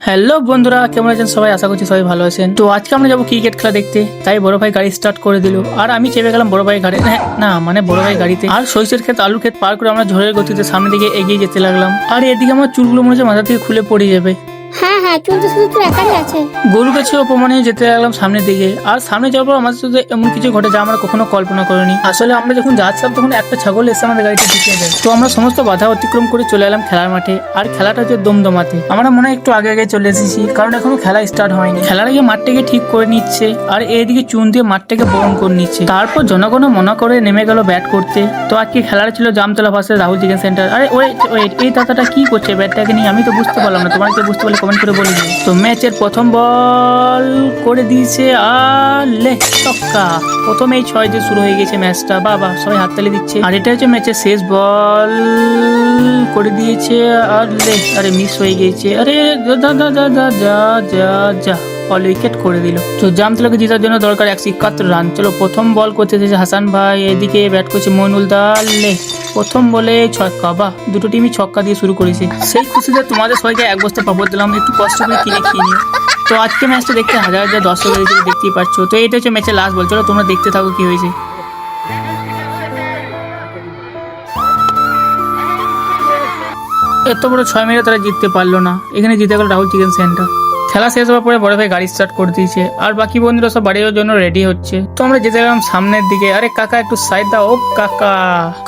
Hello বন্ধুরা, কেমন আছেন সবাই? আশা করছি সবাই ভালো আছেন। তো আজকে আমরা যাবো ক্রিকেট খেলা দেখতে, তাই বড় ভাই গাড়ি স্টার্ট করে দিল আর আমি চেপে গেলাম বড় ভাই গাড়ি মানে বড় ভাই গাড়িতে। আর সরিষার ক্ষেত আলুর ক্ষেত পার করে আমরা ঝড়ের গতিতে সামনের দিকে এগিয়ে যেতে লাগলাম। আর এদিকে আমার চুলগুলো মনে হচ্ছে মাথা থেকে খুলে পড়ে যাবে। হ্যাঁ চুল তো শুধু তোর একারই আছে। গরু কাছে অপমানে যেতে লাগলাম সামনের দিকে। আর সামনে যাওয়ার পর আমাদের সাথে এমন কিছু ঘটে যা আমরা কখনো কল্পনা করিনি। আসলে আমরা যখন যাচ্ছিলাম তখন একটা ছাগল এসে আমাদের গাড়িতে ঢুকে যায়। তো আমরা সমস্ত বাধা অতিক্রম করে চলে এলাম খেলার মাঠে। আর খেলাটা হচ্ছে দমদমাতে। আমরা মনে হয় একটু আগে চলে এসেছি, কারণ এখনো খেলা স্টার্ট হয়নি। খেলার আগে মাঠটাকে ঠিক করে নিচ্ছে আর এইদিকে চুন দিয়ে মাঠটাকে বরণ করে নিচ্ছে। তারপর জনগণ মনে করে নেমে গেল ব্যাট করতে। তো আজকে খেলাটা ছিল Jamtala versus Rahul chicken centre. আরে ওয়েট এই দাদাটা কি করছে ব্যাটটাকে নিয়ে? আমি তো বুঝতে পারলাম না, তোমার কি বুঝতে পারলে কমেন্ট করে বলে দিও। তো ম্যাচের প্রথম বল করে দিয়েছে আর লে ছক্কা। প্রথমেই 6 দিয়ে শুরু হয়ে গেছে ম্যাচটা। বাবা, সবাই হাততালি দিচ্ছে। আর এটা হচ্ছে ম্যাচের শেষ বল করে দিয়েছে আর লে, আরে মিস হয়ে গেছে। আরে যা যা যা যা যা যা যা অল উইকেট করে দিল। তো জামতলাকে জেতার জন্য দরকার 171 রান। চলো প্রথম বল করতে এসেছে হাসান ভাই, এদিকে ব্যাট করছে মইনুল দাল। লে প্রথম বলে ছক্কা। বাহ, দুটো টিমই ছক্কা দিয়ে শুরু করেছে। সেই খুশিতে তোমাদের সবাইকে এক বস্তা পাপড় দিলাম, একটু কষ্ট করে কিনে খেয়ে নিও। তো আজকে ম্যাচটা দেখতে হাজার হাজার দর্শক হয়েছে, দেখতেই পাচ্ছ। তো এটা হচ্ছে ম্যাচের লাস্ট বল। চলো তোমরা দেখতে থাকো কি হয়েছে। এত বড় 6 মেরে তারা জিততে পারলো না। এখানে জিতে গেল রাহুল চিকেন সেন্টার। খেলা শেষ হওয়ার পরে বড় ভাই গাড়ি স্টার্ট করে দিয়েছে আর বাকি বন্ধুরা সব বাড়ি যাওয়ার জন্য রেডি হচ্ছে। তো আমরা যেতে গেলাম সামনের দিকে। আরে কাকা একটু সাইড দাও। ও কাকা,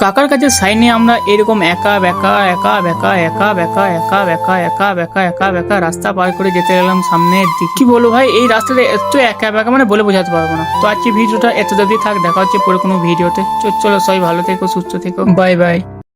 কাকার কাছে সাইড নিয়ে আমরা এরকম একা বেকা একা বেকা একা বেকা একা বেকা একা বেকা একা বেকা রাস্তা পার করে যেতে গেলাম সামনের দিকে। কি বলো ভাই, এই রাস্তাটা এত একা বেকা মানে বলে বোঝাতে পারবো না। তো আজকে ভিডিওটা এত অবধি থাক, দেখা হচ্ছে পরে কোনো ভিডিওতে। চলো সবাই ভালো থেকো, সুস্থ থেকো, বাই বাই।